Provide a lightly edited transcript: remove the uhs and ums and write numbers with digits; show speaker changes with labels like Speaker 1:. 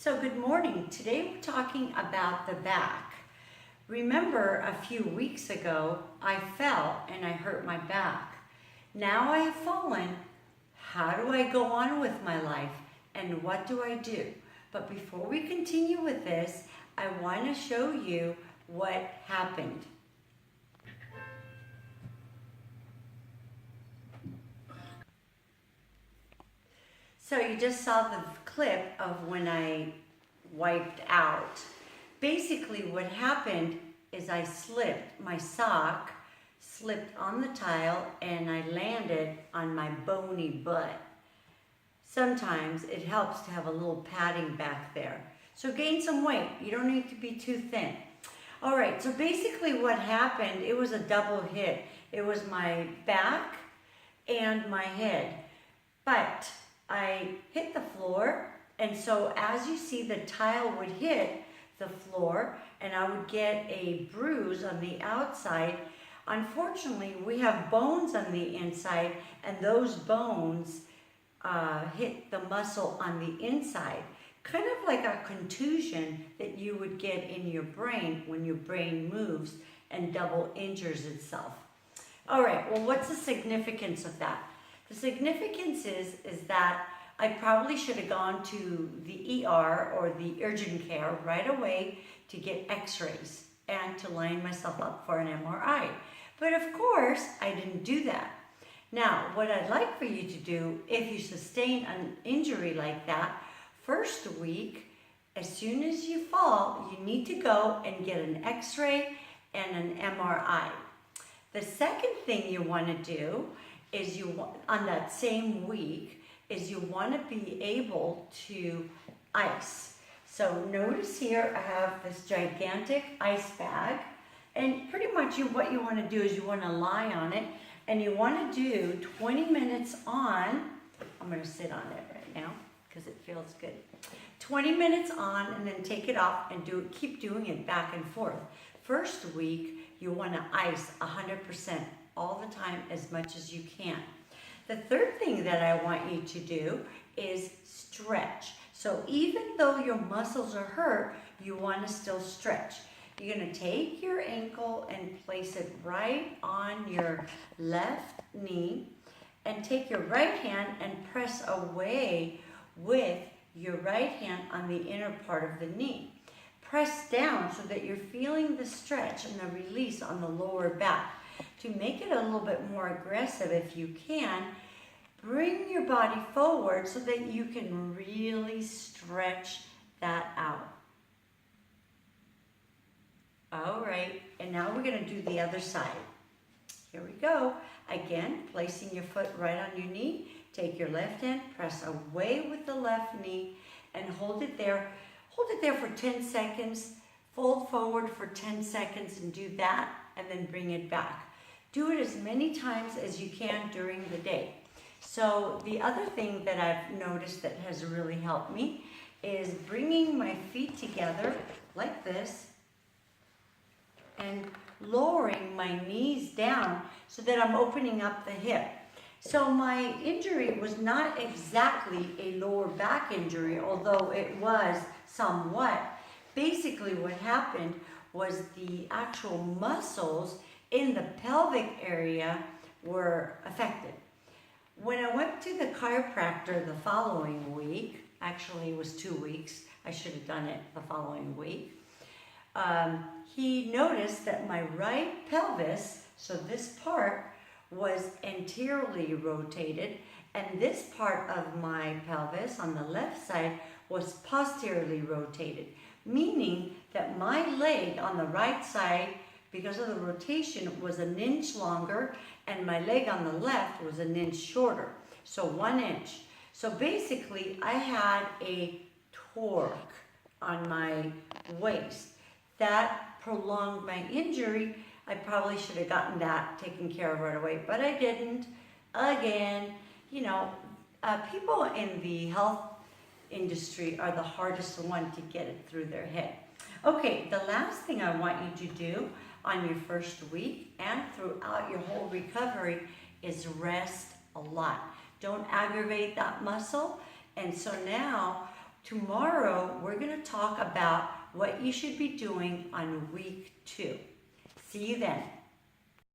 Speaker 1: So good morning. Today we're talking about the back. Remember a few weeks ago I fell and I hurt my back. Now I have fallen. How do I go on with my life and what do I do? But before we continue with this, I want to show you what happened. So you just saw the clip of when I wiped out. Basically what happened is I slipped, my sock slipped on the tile and I landed on my bony butt. Sometimes it helps to have a little padding back there. So gain some weight, you don't need to be too thin. All right, so basically what happened, it was a double hit. It was my back and my head. But I hit the floor, and so as you see, the tile would hit the floor and I would get a bruise on the outside. Unfortunately, we have bones on the inside and those bones hit the muscle on the inside. Kind of like a contusion that you would get in your brain when your brain moves and double injures itself. All right, well, what's the significance of that? The significance is that I probably should have gone to the ER or the urgent care right away to get x-rays and to line myself up for an MRI. But of course, I didn't do that. Now, what I'd like for you to do, if you sustain an injury like that, first week, as soon as you fall, you need to go and get an x-ray and an MRI. The second thing you want to do is on that same week, is you want to be able to ice. So notice here I have this gigantic ice bag, and pretty much what you want to do is you want to lie on it, and you want to do 20 minutes on. I'm going to sit on it right now because it feels good. 20 minutes on and then take it off and keep doing it back and forth. First week, you want to ice 100% all the time, as much as you can. The third thing that I want you to do is stretch. So even though your muscles are hurt, you want to still stretch. You're going to take your ankle and place it right on your left knee and take your right hand and press away with your right hand on the inner part of the knee. Press down so that you're feeling the stretch and the release on the lower back. To make it a little bit more aggressive, if you can, bring your body forward so that you can really stretch that out. All right, and now we're going to do the other side. Here we go. Again, placing your foot right on your knee. Take your left hand, press away with the left knee, and hold it there. Hold it there for 10 seconds. Fold forward for 10 seconds and do that, and then bring it back. Do it as many times as you can during the day. So the other thing that I've noticed that has really helped me is bringing my feet together like this and lowering my knees down so that I'm opening up the hip. So my injury was not exactly a lower back injury, although it was somewhat. Basically what happened was the actual muscles in the pelvic area were affected. When I went to the chiropractor the following week, actually it was 2 weeks, I should have done it the following week, he noticed that my right pelvis, so this part, was anteriorly rotated, and this part of my pelvis on the left side was posteriorly rotated, meaning that my leg on the right side, because of the rotation, was an inch longer, and my leg on the left was an inch shorter, so 1 inch. So basically, I had a torque on my waist. That prolonged my injury. I probably should have gotten that taken care of right away, but I didn't. Again, you know, people in the health industry are the hardest one to get it through their head. Okay, the last thing I want you to do on your first week and throughout your whole recovery is rest a lot. Don't aggravate that muscle. And so now Tomorrow, we're going to talk about what you should be doing on week 2. See you then.